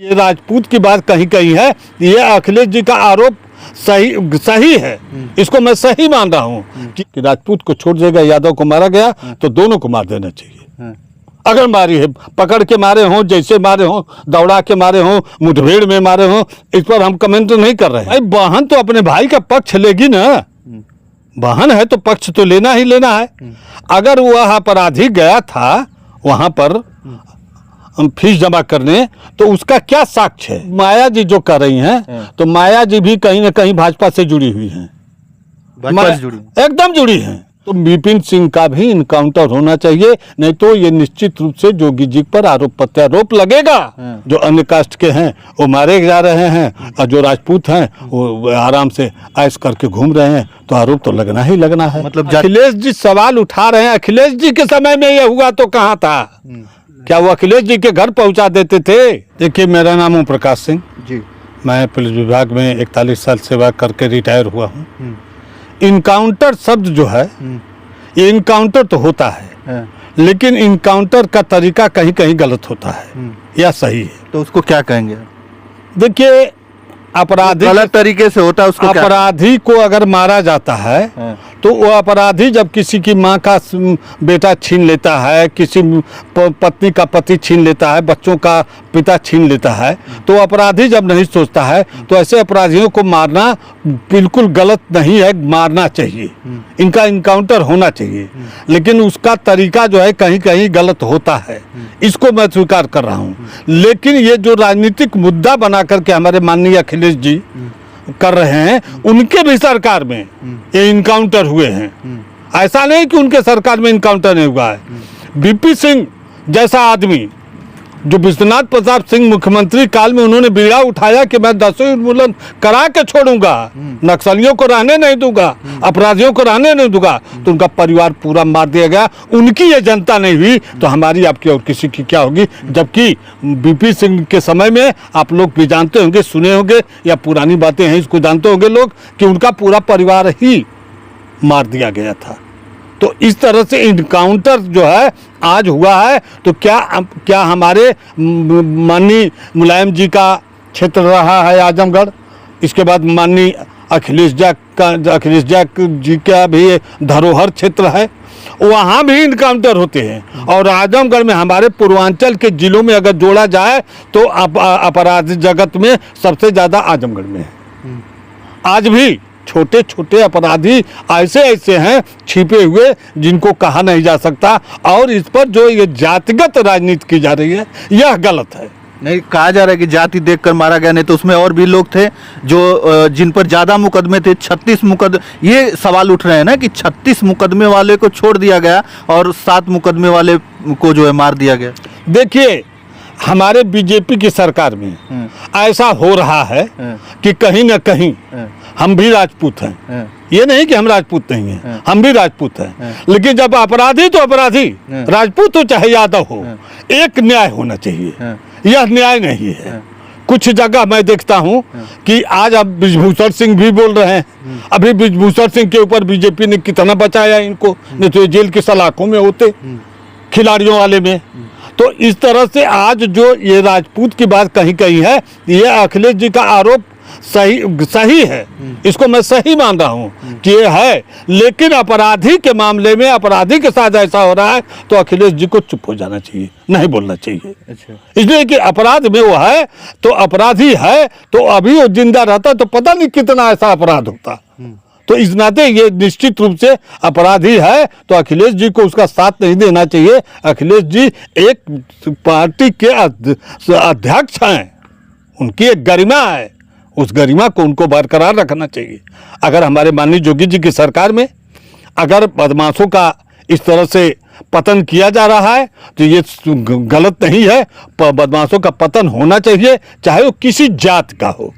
ये राजपूत की बात कहीं कहीं है। ये अखिलेश जी का आरोप सही है, इसको मैं सही मान रहा हूँ कि राजपूत को छोड़ देगा, यादव को मारा गया तो दोनों को मार देना चाहिए। अगर मारी है, पकड़ के मारे हों, जैसे मारे हों, दौड़ा के मारे हों, मुठभेड़ में मारे हों, इस पर हम कमेंट नहीं कर रहे हैं। भाई बहन तो अपने भाई का पक्ष लेगी ना, बहन है तो पक्ष तो लेना ही लेना है। अगर वह अपराधी गया था वहां पर फीस जमा करने, तो उसका क्या साक्ष्य है? माया जी जो कर रही हैं, तो माया जी भी कहीं ना कहीं भाजपा से जुड़ी हुई हैं, एकदम जुड़ी हैं। तो विपिन सिंह का भी इनकाउंटर होना चाहिए, नहीं तो ये निश्चित रूप से जोगी जी पर आरोप प्रत्यारोप लगेगा। जो अन्य कास्ट के हैं वो मारे जा रहे हैं और जो राजपूत हैं वो आराम से ऐश करके घूम रहे हैं, तो आरोप तो लगना ही लगना है। मतलब अखिलेश जी सवाल उठा रहे हैं, अखिलेश जी के समय में ये हुआ तो कहाँ था? क्या वो अखिलेश जी के घर पहुंचा देते थे? देखिए, मेरा नाम ओम प्रकाश सिंह जी, मैं पुलिस विभाग में 41 साल सेवा करके रिटायर हुआ हूँ। इनकाउंटर शब्द जो है, ये इनकाउंटर तो होता है, लेकिन इनकाउंटर का तरीका कहीं कहीं गलत होता है या सही है, तो उसको क्या कहेंगे? देखिए, अपराधी गलत तरीके से होता है, उसको अपराधी को अगर मारा जाता है तो वो अपराधी जब किसी की माँ का बेटा छीन लेता है, किसी पत्नी का पति छीन लेता है, बच्चों का पिता छीन लेता है, तो अपराधी जब नहीं सोचता है तो ऐसे अपराधियों को मारना बिल्कुल गलत नहीं है, मारना चाहिए, इनका इनकाउंटर होना चाहिए। लेकिन उसका तरीका जो है कहीं कहीं गलत होता है, इसको मैं स्वीकार कर रहा हूँ। लेकिन ये जो राजनीतिक मुद्दा बना करके हमारे माननीय अखिलेश जी कर रहे हैं, उनके भी सरकार में ये इनकाउंटर हुए हैं। ऐसा नहीं कि उनके सरकार में इनकाउंटर नहीं हुआ है। बीपी सिंह जैसा आदमी, जो विश्वनाथ प्रताप सिंह मुख्यमंत्री काल में उन्होंने बीड़ा उठाया कि मैं 10वीं उन्मूलन करा के छोड़ूंगा, नक्सलियों को रहने नहीं दूंगा, अपराधियों को रहने नहीं दूंगा, तो उनका परिवार पूरा मार दिया गया। उनकी ये जनता नहीं हुई तो हमारी, आपकी और किसी की क्या होगी? जबकि बीपी सिंह के समय में आप लोग भी जानते होंगे, सुने होंगे, या पुरानी बातें हैं इसको जानते होंगे लोग, कि उनका पूरा परिवार ही मार दिया गया था। तो इस तरह से इनकाउंटर जो है आज हुआ है, तो क्या हमारे माननीय मुलायम जी का क्षेत्र रहा है आजमगढ़, इसके बाद माननीय अखिलेश जी का भी जधरोहर क्षेत्र है, वहाँ भी इनकाउंटर होते हैं। और आजमगढ़ में, हमारे पूर्वांचल के जिलों में अगर जोड़ा जाए तो अपराध जगत में सबसे ज़्यादा आजमगढ़ में है। आज भी छोटे छोटे अपराधी ऐसे हैं छिपे हुए, जिनको कहा नहीं जा सकता। और इस पर जो ये जातिगत राजनीति की जा रही है, यह गलत है। नहीं कहा जा रहा है कि जाति देखकर मारा गया, नहीं तो उसमें और भी लोग थे जो जिन पर ज्यादा मुकदमे थे, 36 मुकदमे। ये सवाल उठ रहे हैं ना कि 36 मुकदमे वाले को छोड़ दिया गया और 7 मुकदमे वाले को जो है मार दिया गया। देखिए, हमारे बीजेपी की सरकार में ऐसा हो रहा है कि कहीं ना कहीं हम भी राजपूत हैं। ये नहीं कि हम राजपूत नहीं हैं, हम भी राजपूत हैं। लेकिन जब अपराधी तो अपराधी, राजपूत हो चाहे यादव हो, एक न्याय होना चाहिए। यह न्याय नहीं है। कुछ जगह मैं देखता हूँ कि आज अब बृजभूषण सिंह भी बोल रहे हैं। अभी बृजभूषण सिंह के ऊपर बीजेपी ने कितना बचाया इनको, नहीं तो जेल की सलाखों में होते, खिलाड़ियों वाले में। तो इस तरह से आज जो ये राजपूत की बात कहीं कहीं है, ये अखिलेश जी का आरोप सही है, इसको मैं सही मान रहा हूँ कि ये है। लेकिन अपराधी के मामले में, अपराधी के साथ ऐसा हो रहा है, तो अखिलेश जी को चुप हो जाना चाहिए, नहीं बोलना चाहिए। अच्छा। इसलिए कि अपराध में वो है, तो अपराधी है, तो अभी वो जिंदा रहता तो पता नहीं कितना ऐसा अपराध होता। तो इस नाते ये निश्चित रूप से अपराधी है, तो अखिलेश जी को उसका साथ नहीं देना चाहिए। अखिलेश जी एक पार्टी के अध्यक्ष हैं, उनकी एक गरिमा है, उस गरिमा को उनको बरकरार रखना चाहिए। अगर हमारे माननीय जोगी जी की सरकार में अगर बदमाशों का इस तरह से पतन किया जा रहा है, तो ये गलत नहीं है। बदमाशों का पतन होना चाहिए, चाहे वो किसी जात का हो।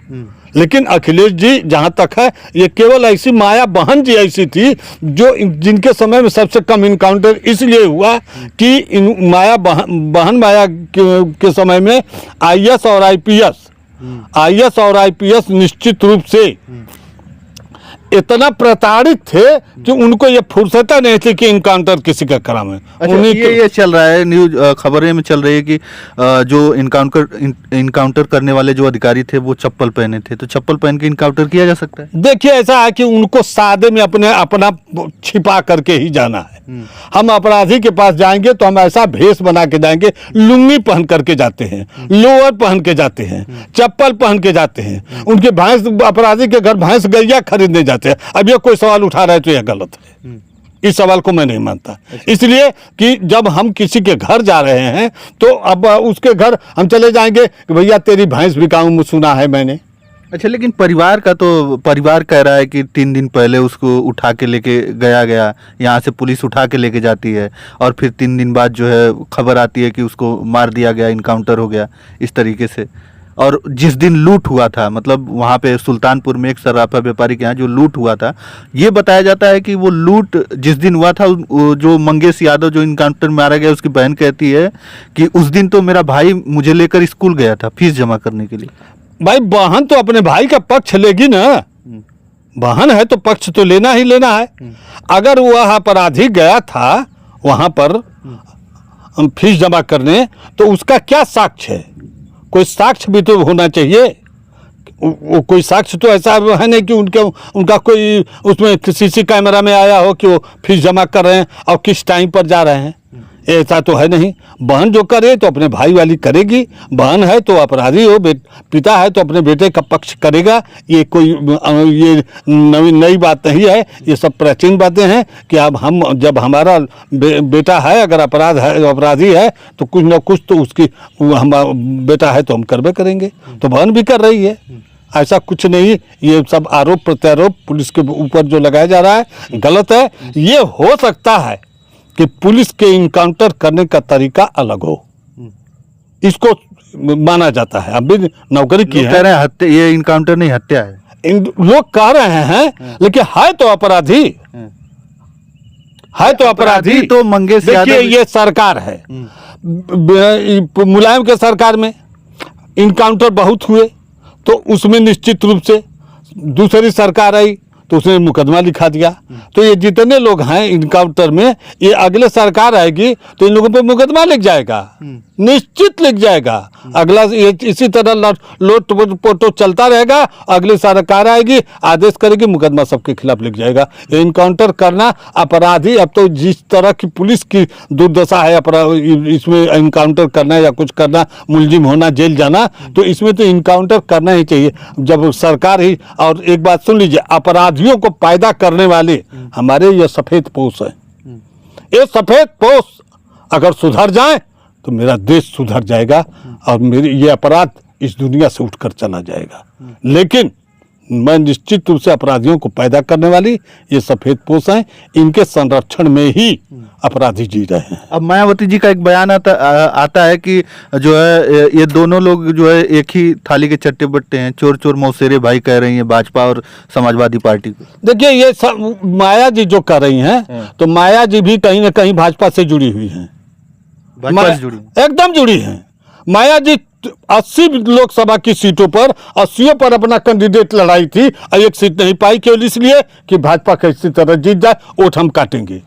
लेकिन अखिलेश जी जहाँ तक है, ये केवल ऐसी माया बहन जी ऐसी थी जो जिनके समय में सबसे कम इनकाउंटर इसलिए हुआ कि माया बहन माया के समय में आईएएस और आईपीएस निश्चित रूप से इतना प्रताड़ित थे कि उनको ये फुर्सत नहीं थी कि इनकाउंटर किसी का करावे। अच्छा, ये चल रहा है न्यूज, खबरें में चल रही है कि जो इनकाउंटर करने वाले जो अधिकारी थे वो चप्पल पहने थे, तो चप्पल पहन के इनकाउंटर किया जा सकता है? देखिए, ऐसा है कि उनको सादे में अपना छिपा करके ही जाना है। हम अपराधी के पास जाएंगे तो हम ऐसा भेष बना के जाएंगे, लुंगी पहन करके जाते हैं, लोअर पहन के जाते हैं, चप्पल पहन के जाते हैं, उनके भैंस, अपराधी के घर भैंस गैया खरीदने जाते हैं। अब ये कोई सवाल उठा रहा है तो यह गलत है। इस सवाल को मैं नहीं मानता, इसलिए कि जब हम किसी के घर जा रहे हैं तो अब उसके घर हम चले जाएंगे कि भैया तेरी भैंस बिकाऊं, सुना है मैंने। अच्छा, लेकिन परिवार का तो परिवार कह रहा है कि 3 दिन पहले उसको उठा के लेके गया, यहाँ से पुलिस उठा के लेके जाती है और फिर 3 दिन बाद जो है खबर आती है कि उसको मार दिया गया, इनकाउंटर हो गया इस तरीके से। और जिस दिन लूट हुआ था, मतलब वहाँ पे सुल्तानपुर में एक सर्राफा व्यापारी के यहाँ जो लूट हुआ था, ये बताया जाता है कि वो लूट जिस दिन हुआ था, जो मंगेश यादव जो इनकाउंटर में मारा गया, उसकी बहन कहती है कि उस दिन तो मेरा भाई मुझे लेकर स्कूल गया था फीस जमा करने के लिए। भाई बहन तो अपने भाई का पक्ष लेगी ना, बहन है तो पक्ष तो लेना ही लेना है। अगर वह अपराधी गया था वहां पर फीस जमा करने तो उसका क्या साक्ष्य है? कोई साक्ष्य भी तो होना चाहिए। कोई साक्ष्य तो ऐसा है नहीं कि उनका कोई उसमें सीसी कैमरा में आया हो कि वो फीस जमा कर रहे हैं और किस टाइम पर जा रहे हैं, ऐसा तो है नहीं। बहन जो करे तो अपने भाई वाली करेगी, बहन है तो अपराधी हो, पिता है तो अपने बेटे का पक्ष करेगा। ये कोई ये नई बात नहीं है, ये सब प्राचीन बातें हैं कि अब हम जब हमारा बेटा है, अगर अपराधी है तो कुछ न कुछ तो उसकी हम बेटा है तो हम करबे करेंगे। तो बहन भी कर रही है, ऐसा कुछ नहीं। ये सब आरोप प्रत्यारोप पुलिस के ऊपर जो लगाया जा रहा है गलत है। ये हो सकता है कि पुलिस के इनकाउंटर करने का तरीका अलग हो, इसको माना जाता है। अभी नौकरी की है, कह रहे हैं हत्या, ये इनकाउंटर नहीं हत्या है, लोग कह रहे हैं, लेकिन है तो अपराधी, है तो अपराधी। तो मंगेश यादव, देखिए ये सरकार है, मुलायम के सरकार में इनकाउंटर बहुत हुए तो उसमें निश्चित रूप से दूसरी सरकार आई तो उसने मुकदमा लिखा दिया। तो ये जितने लोग हैं इनकाउंटर में, ये अगले सरकार आएगी तो इन लोगों पे मुकदमा लिख जाएगा, निश्चित लिख जाएगा। अगला ये इसी तरह लोट पोटो चलता रहेगा, अगली सरकार आएगी, आदेश करेगी, मुकदमा सबके खिलाफ लिख जाएगा। ये इनकाउंटर करना अपराधी, अब तो जिस तरह की पुलिस की दुर्दशा है इसमें इनकाउंटर करना या कुछ करना, मुलजिम होना, जेल जाना, तो इसमें तो इनकाउंटर करना ही चाहिए जब सरकार ही। और एक बात सुन लीजिए, अपराधियों को पैदा करने वाले हमारे ये सफेद पोश है। ये सफेद पोश अगर सुधर जाए तो मेरा देश सुधर जाएगा और मेरी ये अपराध इस दुनिया से उठकर चला जाएगा। लेकिन मैं निश्चित रूप से अपराधियों को पैदा करने वाली ये सफेद पोश हैं, इनके संरक्षण में ही अपराधी जी रहे हैं। अब मायावती जी का एक बयान आता है कि जो है ये दोनों लोग जो है एक ही थाली के चट्टे बट्टे हैं, चोर चोर मौसेरे भाई कह रही हैं भाजपा और समाजवादी पार्टी को। देखिए ये सब माया जी जो कर रही हैं, तो माया जी भी कहीं ना कहीं भाजपा से जुड़ी हुई हैं, एकदम जुड़ी हैं। माया जी 80 लोकसभा की सीटों पर 80 पर अपना कैंडिडेट लड़ाई थी और एक सीट नहीं पाई, केवल इसलिए कि भाजपा कैसी तरह जीत जाए, वोट हम काटेंगे।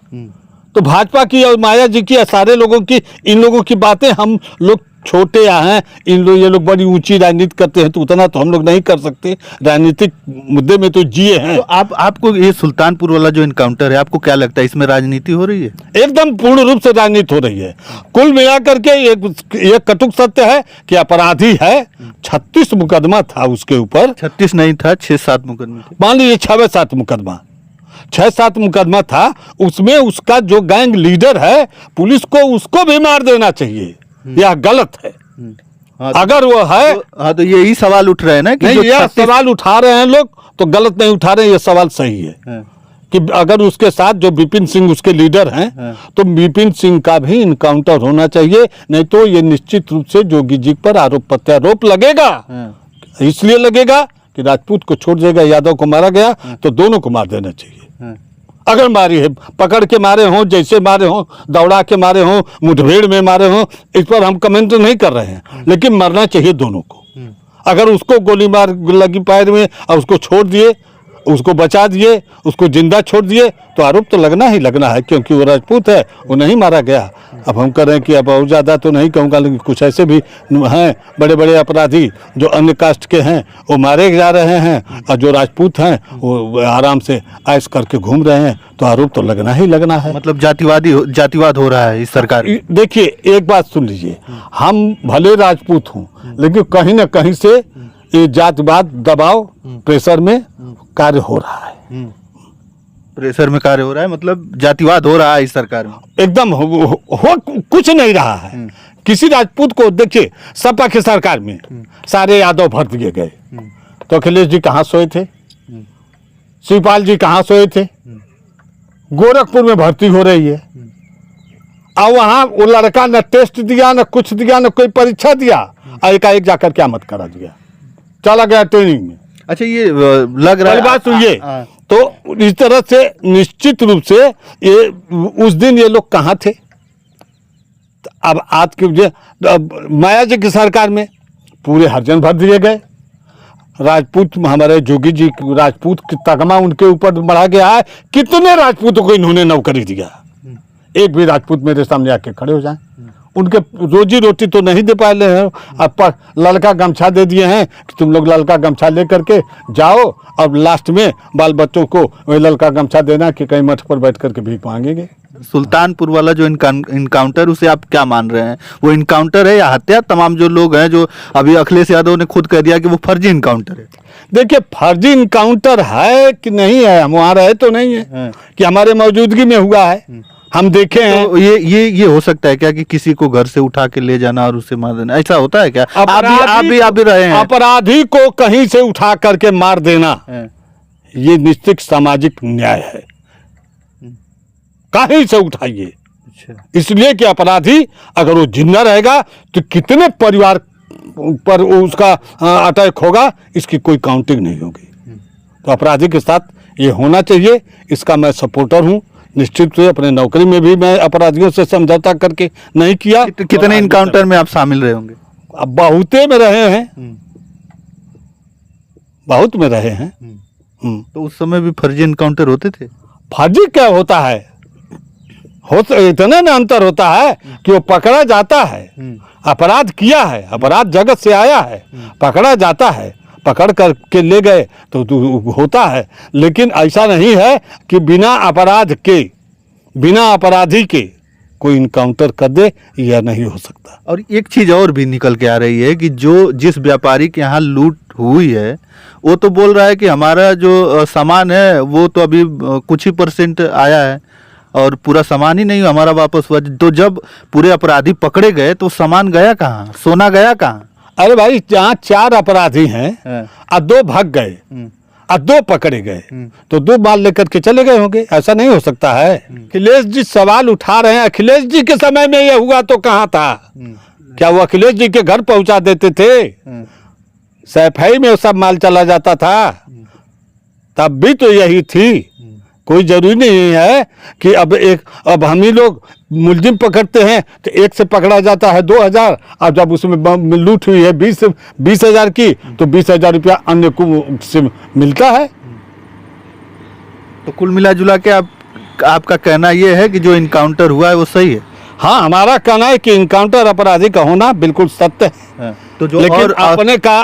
तो भाजपा की और माया जी की, सारे लोगों की, इन लोगों की बातें हम लोग छोटे हैं, ये लोग बड़ी ऊंची राजनीति करते हैं, तो उतना तो हम लोग नहीं कर सकते। राजनीतिक मुद्दे में तो जिए हैं। तो आपको ये सुल्तानपुर वाला जो इनकाउंटर है, आपको क्या लगता है इसमें राजनीति हो रही है? एकदम पूर्ण रूप से राजनीति हो रही है। कुल मिलाकर के एक कटुक सत्य है कि अपराधी है। 36 मुकदमा था उसके ऊपर, 36 नहीं था, 6-7 मुकदमे थे, मान लीजिए 6-7 मुकदमा, 6-7 मुकदमा था। उसमें उसका जो गैंग लीडर है, पुलिस को उसको भी मार देना चाहिए, यह गलत है। अगर वो है तो यही सवाल उठ रहे हैं ना कि नहीं, यह सवाल उठा रहे हैं लोग तो गलत नहीं उठा रहे हैं, ये सवाल सही है कि अगर उसके साथ जो विपिन सिंह उसके लीडर हैं, तो विपिन सिंह का भी इनकाउंटर होना चाहिए। नहीं तो ये निश्चित रूप से जोगी जी पर आरोप प्रत्यारोप लगेगा। इसलिए लगेगा कि राजपूत को छोड़ देगा, यादव को मारा गया तो दोनों को मार देना चाहिए। अगर मारी है, पकड़ के मारे हों, जैसे मारे हों, दौड़ा के मारे हों, मुठभेड़ में मारे हों, इस पर हम कमेंट नहीं कर रहे हैं, लेकिन मरना चाहिए दोनों को। अगर उसको गोली मार लगी पैर में और उसको छोड़ दिए उसको बचा दिए, उसको जिंदा छोड़ दिए, तो आरोप तो लगना ही लगना है, क्योंकि वो राजपूत है, वो नहीं मारा गया। अब हम कह रहे हैं कि अब बहुत ज़्यादा तो नहीं कहूँगा, लेकिन कुछ ऐसे भी हैं बड़े बड़े अपराधी जो अन्य कास्ट के हैं, वो मारे जा रहे हैं, और जो राजपूत हैं वो आराम से ऐश करके घूम रहे हैं, तो आरोप तो लगना ही लगना है। मतलब जातिवाद हो रहा है इस सरकार में। देखिए एक बात सुन लीजिए, हम भले राजपूत हूँ, लेकिन कहीं ना कहीं से ये जातिवाद दबाव प्रेशर में कार्य हो रहा है। प्रेशर में कार्य हो रहा है, मतलब जातिवाद हो रहा है इस सरकार में। एकदम हो कुछ नहीं रहा है। किसी राजपूत को देखिए, सपा की सरकार में सारे यादव भर दिए गए, तो अखिलेश जी कहाँ सोए थे, शिवपाल जी कहाँ सोए थे। गोरखपुर में भर्ती हो रही है, और वहाँ वो लड़का न टेस्ट दिया, न कुछ दिया, न कोई परीक्षा दिया, और एकाएक जाकर क्या मत करा दिया, चला गया ट्रेनिंग में। अच्छा, ये लग रहा है, बात सुनिए, तो इस तरह से निश्चित रूप से ये उस दिन ये लोग कहाँ थे। अब आज के माया जी की सरकार में पूरे हरिजन भर दिए गए। राजपूत हमारे जोगी जी राजपूत की तगमा उनके ऊपर बढ़ा गया है। कितने राजपूतों को इन्होंने नौकरी दिया, एक भी राजपूत मेरे सामने आके खड़े हो जाएं। उनके रोजी रोटी तो नहीं दे पाए हैं, अब लड़का गमछा दे दिए हैं कि तुम लोग लड़का गमछा ले करके जाओ, और लास्ट में बाल बच्चों को वही लड़का गमछा देना कि कहीं मठ पर बैठ करके भीख मांगेंगे। सुल्तानपुर वाला जो इनकाउंटर, उसे आप क्या मान रहे हैं? वो इनकाउंटर है या हत्या? तमाम जो लोग हैं, जो अभी अखिलेश यादव ने खुद कह दिया कि वो फर्जी इनकाउंटर है। देखिए फर्जी इनकाउंटर है कि नहीं है, हम वहाँ रहे तो नहीं है कि हमारे मौजूदगी में हुआ है, हम देखे हैं। तो ये हो सकता है क्या कि किसी को घर से उठा के ले जाना और उसे मार देना, ऐसा होता है क्या? आप भी रहे हैं। अपराधी को कहीं से उठा करके मार देना ये निश्चित सामाजिक न्याय है। कहीं से उठाइए, इसलिए कि अपराधी अगर वो जिंदा रहेगा तो कितने परिवार पर उसका अटैक होगा, इसकी कोई काउंटिंग नहीं होगी। तो अपराधी के साथ ये होना चाहिए, इसका मैं सपोर्टर हूँ। निश्चित से अपने नौकरी में भी मैं अपराधियों से समझौता करके नहीं किया। कितने इनकाउंटर में आप शामिल रहे होंगे? अब बहुते में रहे हैं, बहुत में रहे हैं। तो उस समय भी फर्जी इनकाउंटर होते थे? फर्जी क्या होता है, इतना ना अंतर होता है कि वो पकड़ा जाता है, अपराध किया है, अपराध जगत से आया है, पकड़ा जाता है, पकड़ करके ले गए तो होता है। लेकिन ऐसा नहीं है कि बिना अपराध के, बिना अपराधी के कोई इनकाउंटर कर दे, यह नहीं हो सकता। और एक चीज़ और भी निकल के आ रही है कि जिस व्यापारी के यहाँ लूट हुई है, वो तो बोल रहा है कि हमारा जो सामान है वो तो अभी कुछ ही % आया है और पूरा सामान ही नहीं हमारा वापस हुआ। तो जब पूरे अपराधी पकड़े गए तो सामान गया कहाँ, सोना गया कहाँ? अरे भाई, जहाँ 4 अपराधी हैं और 2 भाग गए और 2 पकड़े गए, तो 2 माल लेकर के चले गए होंगे, ऐसा नहीं हो सकता है। अखिलेश जी सवाल उठा रहे हैं, अखिलेश जी के समय में यह हुआ तो कहाँ था? क्या वो अखिलेश जी के घर पहुंचा देते थे? सैफई में सब माल चला जाता था, तब भी तो यही थी। कोई जरूरी नहीं है कि अब हम ही लोग मुलजिम पकड़ते हैं तो एक से पकड़ा जाता है 2000, और जब उसमें लूट हुई है 20,000 की, तो 20,000 रुपया अन्य को से मिलता है। तो कुल मिला जुला के आपका कहना यह है कि जो इनकाउंटर हुआ है वो सही है? हाँ, हमारा कहना है कि इनकाउंटर अपराधी का होना बिल्कुल सत्य है। तो जो लेकिन और अपने का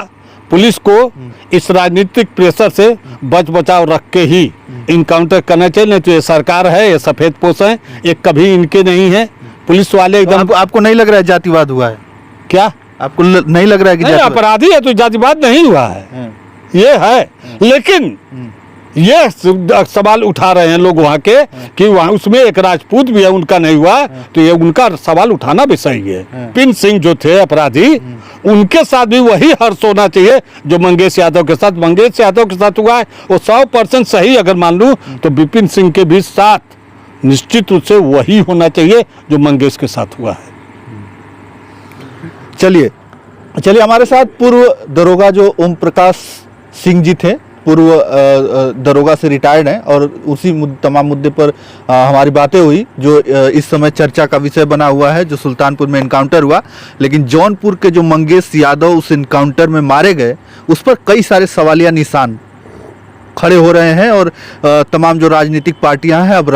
पुलिस को इस राजनीतिक प्रेशर से बचाव रख के ही इनकाउंटर करना चाहिए। नहीं तो ये सरकार है, ये सफेद पोश है, ये कभी इनके नहीं है। पुलिस वाले एकदम। आपको नहीं लग रहा है जातिवाद हुआ है क्या? आपको नहीं लग रहा है कि नहीं, अपराधी है तो जातिवाद नहीं हुआ है, ये है। लेकिन ये सवाल उठा रहे हैं लोग वहाँ के कि वहाँ उसमें एक राजपूत भी है, उनका नहीं हुआ, तो ये उनका सवाल उठाना भी सही है। पिन सिंह जो थे अपराधी, उनके साथ भी वही हर्ष होना चाहिए जो मंगेश यादव के साथ हुआ है। वो 100% सही अगर मान लूँ तो विपिन सिंह के भी साथ निश्चित रूप से वही होना चाहिए जो मंगेश के साथ हुआ है। चलिए हमारे साथ पूर्व दरोगा जो ओम प्रकाश सिंह जी थे, पूर्व दरोगा से रिटायर्ड हैं, और उसी तमाम मुद्दे पर हमारी बातें हुई जो इस समय चर्चा का विषय बना हुआ है, जो सुल्तानपुर में इनकाउंटर हुआ। लेकिन जौनपुर के जो मंगेश यादव उस इनकाउंटर में मारे गए, उस पर कई सारे सवालिया निशान खड़े हो रहे हैं और तमाम जो राजनीतिक पार्टियां हैं अब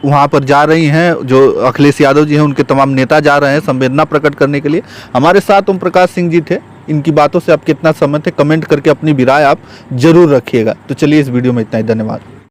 वहां पर जा रही हैं। जो अखिलेश यादव जी हैं उनके तमाम नेता जा रहे हैं संवेदना प्रकट करने के लिए। हमारे साथ ओम प्रकाश सिंह जी थे। इनकी बातों से आप कितना सहमत है, कमेंट करके अपनी भी राय आप जरूर रखिएगा। तो चलिए इस वीडियो में इतना ही, धन्यवाद।